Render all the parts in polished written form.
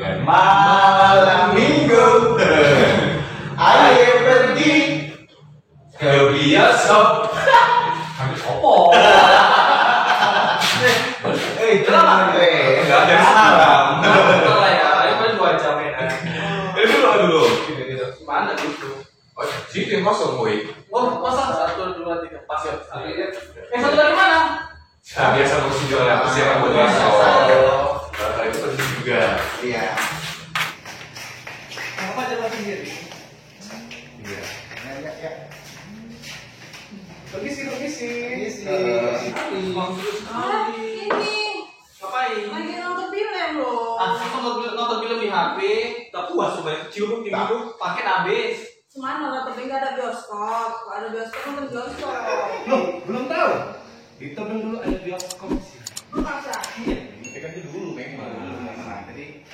kan. Malam minggu ayo pergi ke bioskop. Habis opo? Kenapa? Enggak ada sekarang. Betul lah ya, ayo kan 2 jam ya. Dulu. Mana gitu? Oh, sini kosong boy. Oh, masa 1, 2, 3 pas ya. Satu lagi mana? Nah, biasa musim jualan persiapan buat besok. Itu penting juga. Iya. Apa jalan sendiri? Iya. Ya. Permisi. Bagus sekali. Ini Ngapain? lagi nonton film loh. Nonton film di HP, tak puas supaya kecil tinggi tuh paket habis. Semana tapi nggak ada bioskop. Kalau ada bioskop nonton bioskop. Loh, belum tahu. Di Tebing dulu ada bioskop sih. Masa? Itu kan dulu memang. Nah, jadi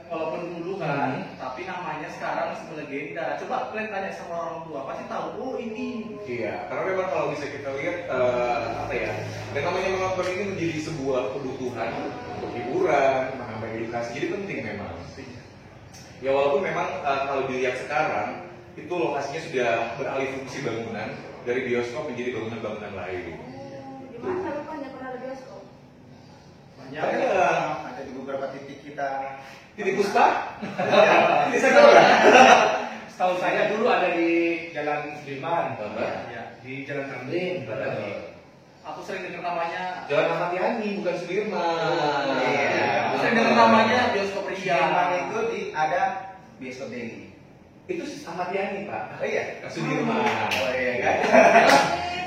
walaupun dulu kan, tapi namanya sekarang masih legenda. Coba kalian tanya sama orang tua, pasti tahu. Oh ini. Iya, karena memang kalau bisa kita lihat apa ya, dan namanya menonton ini menjadi sebuah kebutuhan untuk hiburan, menambah edukasi, jadi penting memang. Ya walaupun memang kalau dilihat sekarang itu lokasinya sudah beralih fungsi bangunan dari bioskop menjadi bangunan-bangunan lain. Di mana rupanya pernah ada bioskop? Banyak. Ada di beberapa titik kita. Titik Pusta? Di sana. Setahu saya dulu ada di Jalan Sudirman, ya, di Jalan Tamrin, ada di. Aku sering dengar namanya. Jalan Ahmad Yani, bukan Sudirman. Iya. Aku sering dengar namanya bioskop Sudirman Ria. itu ada bioskop Deli. Itu Ahmad Yani, Pak. Oh iya. Sudirman. Oh iya kan.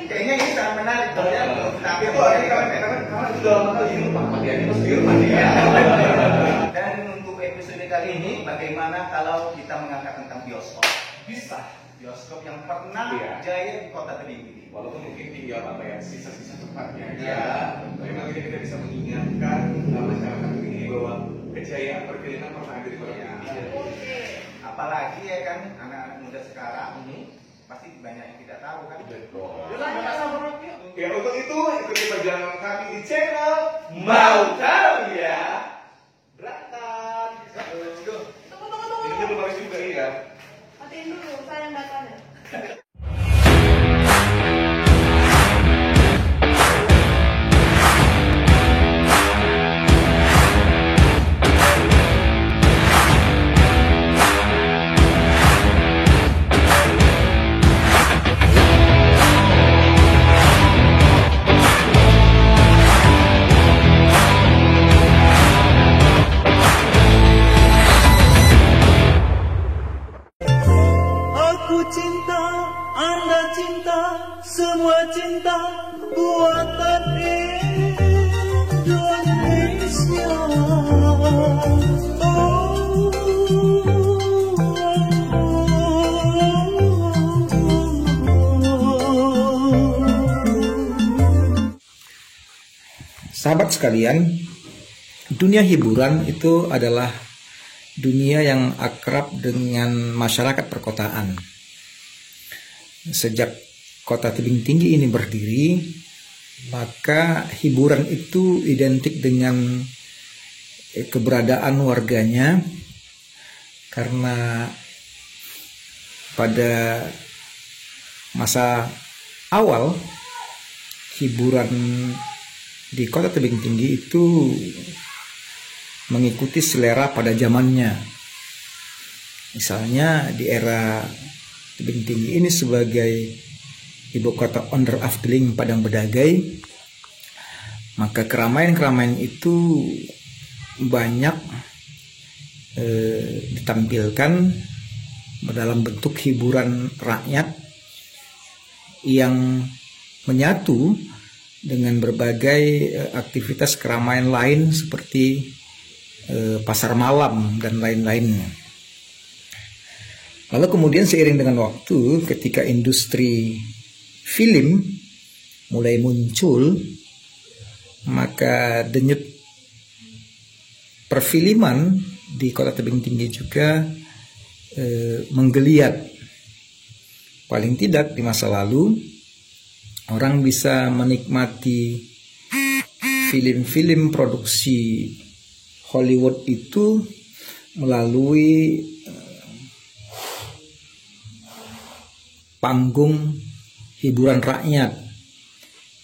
Kayaknya ini sangat menarik tuh ya. Tapi Itu artinya karena sudah lama kali jadi lupa Ahmad Yani itu Sudirman ya. Dan untuk episode kali ini, bagaimana kalau kita mengangkat tentang bioskop? Bisa. Bioskop yang pernah Iya. jaya di kota Tebing ini. Walaupun mungkin tinggal apa ya sisa-sisa tempatnya aja. Iya. Memang ini kita bisa mengingatkan masyarakat ini bahwa kejayaan perfilman pernah ada di kota Iya. ini. Oke. Apalagi ya kan anak-anak muda sekarang pasti banyak yang tidak tahu kan. Betul. Ya, Ya untuk itu ikuti perjalanan kami di channel Mau Tahu Ya. Berangkat. Let's go. Tunggu. Ini belum habis juga ya. Matiin dulu, sayang datanya. Aku cinta, Anda cinta, semua cinta buatan Indonesia. Sahabat sekalian, dunia hiburan itu adalah dunia yang akrab dengan masyarakat perkotaan. Sejak kota Tebing Tinggi ini berdiri, maka hiburan itu identik dengan keberadaan warganya, karena pada masa awal hiburan di kota Tebing Tinggi itu mengikuti selera pada zamannya. Misalnya di era Tebing Tinggi ini sebagai ibu kota Onderafdeling Padang Bedagai, maka keramaian-keramaian itu banyak ditampilkan dalam bentuk hiburan rakyat yang menyatu dengan berbagai aktivitas keramaian lain seperti pasar malam dan lain-lainnya. Lalu kemudian seiring dengan waktu, ketika industri film mulai muncul, maka denyut perfilman di kota Tebing Tinggi juga menggeliat. Paling tidak di masa lalu, orang bisa menikmati film-film produksi Hollywood itu melalui panggung hiburan rakyat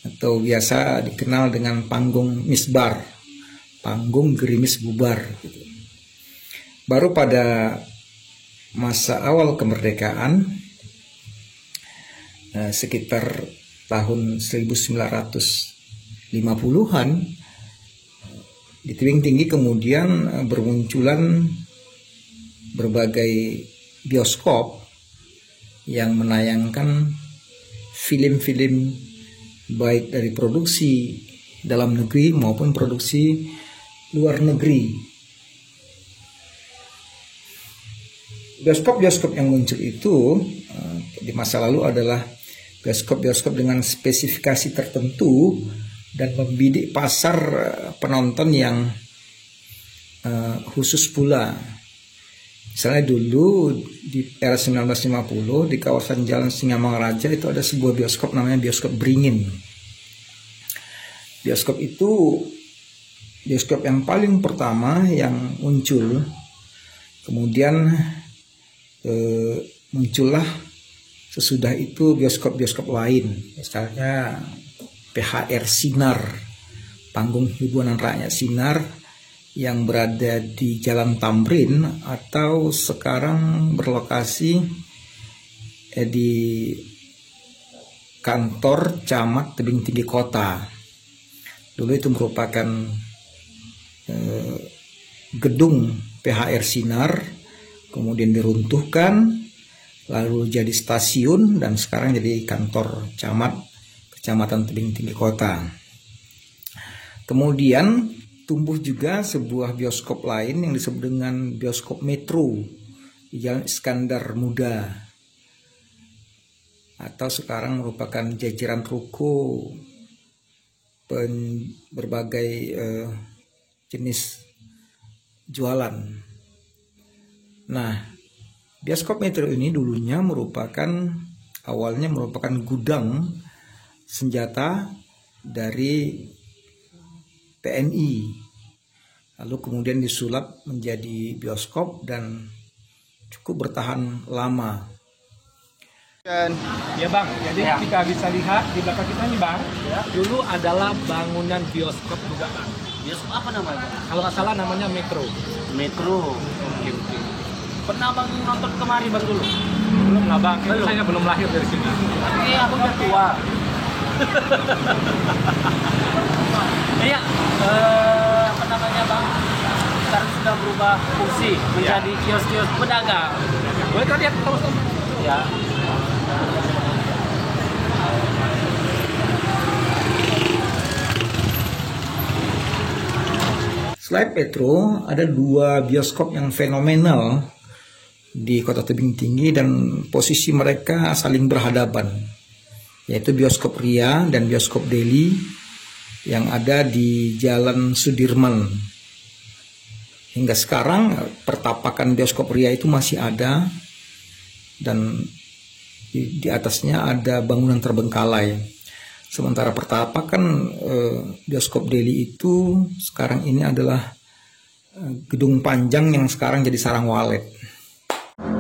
atau biasa dikenal dengan panggung misbar, panggung gerimis bubar gitu. Baru pada masa awal kemerdekaan sekitar tahun 1950-an di Tebing Tinggi kemudian bermunculan berbagai bioskop yang menayangkan film-film baik dari produksi dalam negeri maupun produksi luar negeri. Bioskop-bioskop yang muncul itu di masa lalu adalah bioskop-bioskop dengan spesifikasi tertentu dan membidik pasar penonton yang khusus pula. Misalnya dulu di era 1950 di kawasan Jalan Singamangaraja itu ada sebuah bioskop namanya Bioskop Beringin. Bioskop itu bioskop yang paling pertama yang muncul. Kemudian muncullah sesudah itu bioskop-bioskop lain, misalnya PHR Sinar, panggung hiburan rakyat Sinar yang berada di Jalan Tamrin atau sekarang berlokasi di kantor Camat Tebing Tinggi Kota. Dulu itu merupakan gedung PHR Sinar, kemudian diruntuhkan, lalu jadi stasiun, dan sekarang jadi kantor camat Kecamatan Tebing Tinggi Kota. Kemudian tumbuh juga sebuah bioskop lain yang disebut dengan Bioskop Metro di Jalan Iskandar Muda, atau sekarang merupakan jajaran ruko berbagai jenis jualan. Nah, bioskop Metro ini dulunya awalnya merupakan gudang senjata dari TNI. Lalu kemudian disulap menjadi bioskop dan cukup bertahan lama. Ya Bang, jadi kita bisa lihat di belakang kita nih Bang, dulu adalah bangunan bioskop juga Bang. Bioskop apa namanya? Kalau nggak salah namanya Metro. Metro. Pernah Bang nonton kemari Bang dulu? Belum lah Bang, saya belum lahir dari sini. Aku udah tua. Iya, apa namanya Bang? Sekarang sudah berubah fungsi menjadi kios-kios pedagang. Boleh kita lihat sama-sama? Ya. Selain Metro, ada dua bioskop yang fenomenal di Kota Tebing Tinggi dan posisi mereka saling berhadapan, yaitu Bioskop Ria dan Bioskop Deli yang ada di Jalan Sudirman. Hingga sekarang pertapakan Bioskop Ria itu masih ada dan di atasnya ada bangunan terbengkalai. Sementara pertapakan Bioskop Deli itu sekarang ini adalah gedung panjang yang sekarang jadi sarang walet.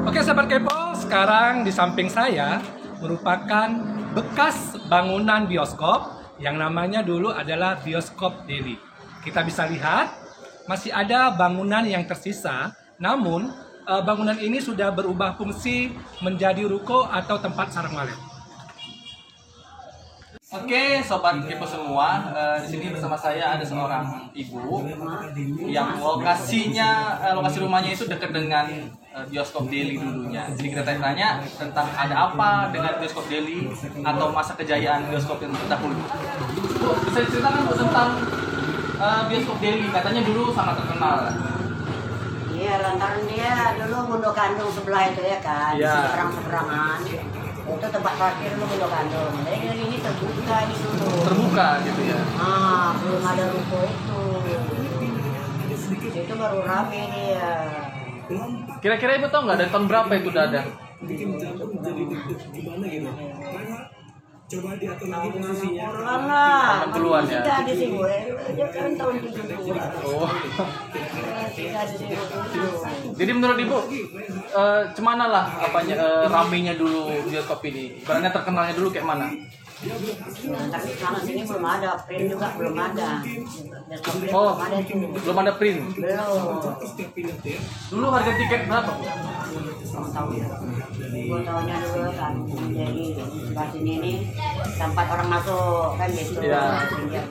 Oke sahabat kepo, sekarang di samping saya merupakan bekas bangunan bioskop yang namanya dulu adalah Bioskop Deli. Kita bisa lihat masih ada bangunan yang tersisa, namun bangunan ini sudah berubah fungsi menjadi ruko atau tempat sarang walet. Oke, sobat kepo semua, di sini bersama saya ada seorang ibu yang lokasi rumahnya itu dekat dengan Bioskop Deli dulunya. Jadi kita tanya tentang ada apa dengan Bioskop Deli atau masa kejayaan bioskop yang terdahulu. Bisa diceritakan tentang Bioskop Deli? Katanya dulu sangat terkenal. Iya, lantaran dia dulu Mundo Kandung sebelah itu ya kan, seberang-seberangan. Itu tempat parkir dulu Mundo Kandung. Jadi ini terbuka di situ. Terbuka gitu ya? Belum ada ruko itu. Itu baru rame dia. Kira-kira ibu tahu nggak dari tahun berapa itu udah ada? Puluhan lah. 80-an ya? Tidak di sini, dia kan tahun 70-an. Oh. Tidak di sini. Jadi menurut Ibu, cemana lah apanya ramenya dulu bioskop ini? Ibaratnya terkenalnya dulu kayak mana? Tapi sana sini belum ada, print juga belum ada. Oh, Belum ada itu. belum ada print. Belum. Dulu harga tiket berapa, Bu? Gue tahunya dulu kan, jadi sebelah sini nih tempat orang masuk kan gitu. Iya.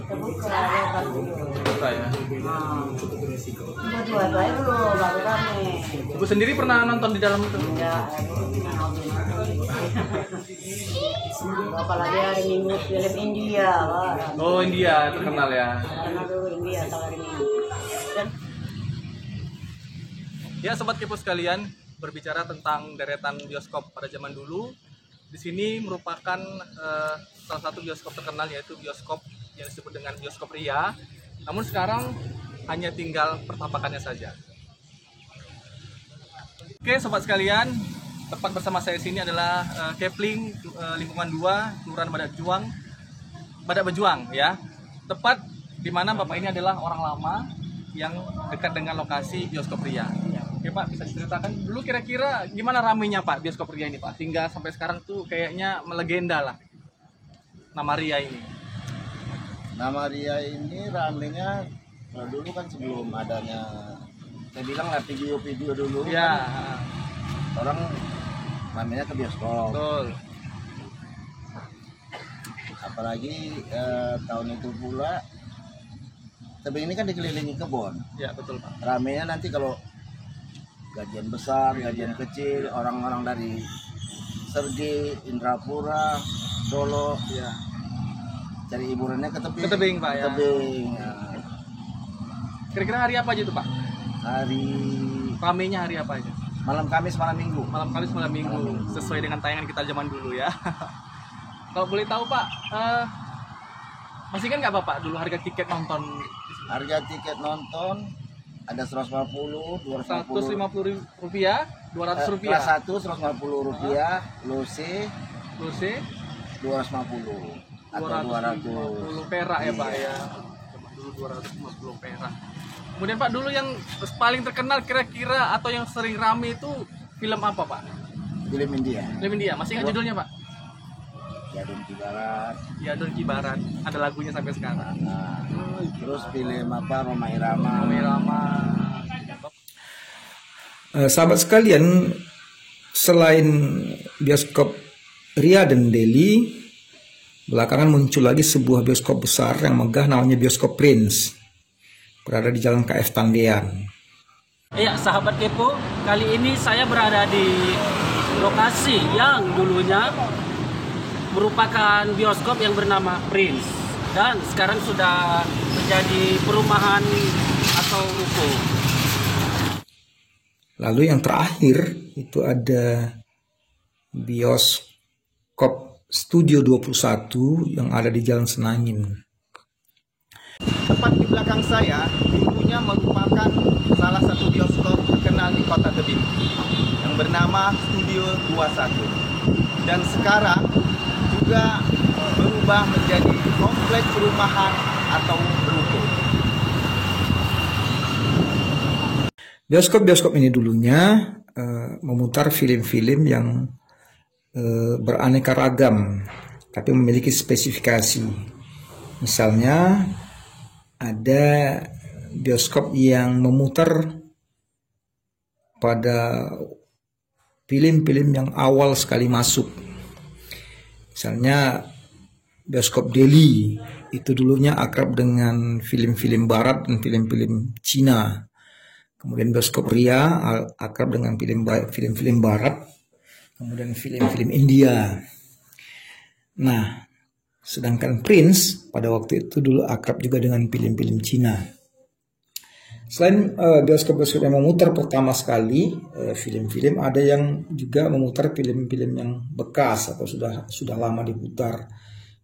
Terbuka lebar dulu. Buka ya. Udah dua-dua aja dulu, baru rame. Ibu sendiri pernah nonton di dalam itu? Enggak, apalagi hari Minggu film India, wah. Oh, India terkenal ya. Karena dulu India atau hari Minggu. Dan Ya, sobat kepo sekalian, berbicara tentang deretan bioskop pada zaman dulu, di sini merupakan salah satu bioskop terkenal, yaitu bioskop yang disebut dengan bioskop Ria. Namun sekarang hanya tinggal pertampakannya saja. Oke, sobat sekalian, tepat bersama saya sini adalah Kepling lingkungan 2, Kelurahan Badak Bejuang ya. Tepat di mana Bapak ini adalah orang lama yang dekat dengan lokasi bioskop Ria. Oke Pak, bisa diceritakan dulu kira-kira gimana ramenya Pak bioskop Ria ini Pak, sehingga sampai sekarang tuh kayaknya melegenda lah nama Ria ini. Nama Ria ini ramenya dulu kan sebelum adanya, saya bilang lah video-video dulu Ya, kan, orang ramenya ke bioskop. betul. Apalagi tahun itu pula tebing ini kan dikelilingi kebun. Ya, betul Pak. Ramenya nanti kalau gajian besar, gajian kecil, orang-orang dari Sergi, Indrapura, Solo, Ya. cari hiburannya ke tebing. Ke tebing, Pak, ya. Tebing. Nah, Kira-kira hari apa aja tuh Pak? hari Ramenya hari apa aja? malam Kamis, malam Minggu. Malam Kamis, malam Minggu, sesuai dengan tayangan kita zaman dulu ya. Kalau boleh tahu Pak, masih kan nggak Bapak dulu harga tiket nonton? Harga tiket nonton ada 150, 250. Rp150, Rp200. Kelas 1 150 rupiah, Lucy Lucy 250 atau 250 perak ya Pak ya. Zaman dulu 250 perak. Kemudian Pak, dulu yang paling terkenal kira-kira atau yang sering rame itu film apa Pak? Film India. Film India, masih ingat judulnya Pak? Jadun Kibarat. Ya, Don Kibarat. Ada lagunya sampai sekarang. Nah, terus film apa, Roma Irama. Roma Irama. Sahabat sekalian, selain bioskop Ria dan Delhi, belakangan muncul lagi sebuah bioskop besar yang megah, namanya Bioskop Prince, berada di Jalan KF Tandean. Ya, sahabat kepo, kali ini saya berada di lokasi yang dulunya merupakan bioskop yang bernama Prince dan sekarang sudah menjadi perumahan atau ruko. Lalu yang terakhir itu ada bioskop Studio 21 yang ada di Jalan Senangin. Tepat di belakang saya dulunya merupakan salah satu bioskop terkenal di Kota Tebing yang bernama Studio 21, dan sekarang juga berubah menjadi kompleks perumahan atau ruko. Bioskop-bioskop ini dulunya memutar film-film yang beraneka ragam, tapi memiliki spesifikasi. Misalnya ada bioskop yang memutar pada film-film yang awal sekali masuk. Misalnya bioskop Delhi itu dulunya akrab dengan film-film barat dan film-film Cina. Kemudian bioskop Ria akrab dengan film-film barat, kemudian film-film India. Nah, sedangkan Prince pada waktu itu dulu akrab juga dengan film-film Cina. Selain bioskop-bioskop yang memutar pertama sekali film-film, ada yang juga memutar film-film yang bekas atau sudah lama diputar.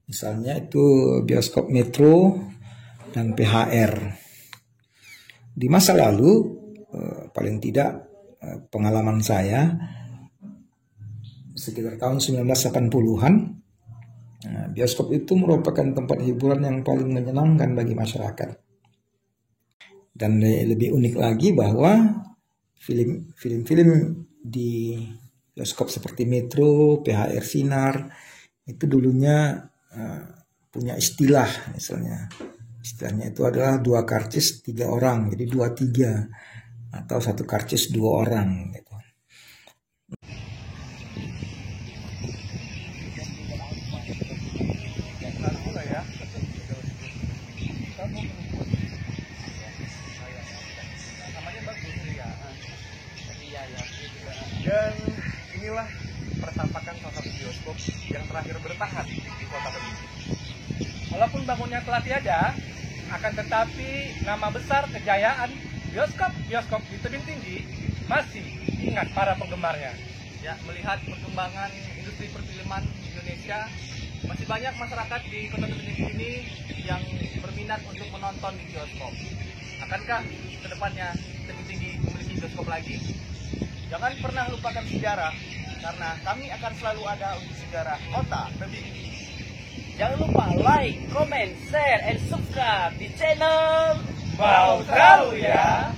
Misalnya itu bioskop Metro dan PHR. Di masa lalu, paling tidak pengalaman saya sekitar tahun 1980-an, Nah, bioskop itu merupakan tempat hiburan yang paling menyenangkan bagi masyarakat. Dan lebih unik lagi bahwa film-film di bioskop seperti Metro, PHR Sinar itu dulunya punya istilah, misalnya istilahnya itu adalah 2 karcis 3 orang, jadi 2-3, atau 1 karcis 2 orang gitu. Dan inilah pertampakan salah satu bioskop yang terakhir bertahan di Kota Tebing. Walaupun bangunnya telah tiada, akan tetapi nama besar kejayaan bioskop di Tebing Tinggi masih ingat para penggemarnya. Ya, melihat perkembangan industri perfilman Indonesia, masih banyak masyarakat di Kota Tebing Tinggi ini yang berminat untuk menonton di bioskop. Akankah kedepannya Tebing Tinggi memiliki bioskop lagi? Jangan pernah lupakan sejarah, karena kami akan selalu ada untuk sejarah Kota Tebing Tinggi. Jangan lupa like, comment, share, and subscribe di channel Mau tahu ya?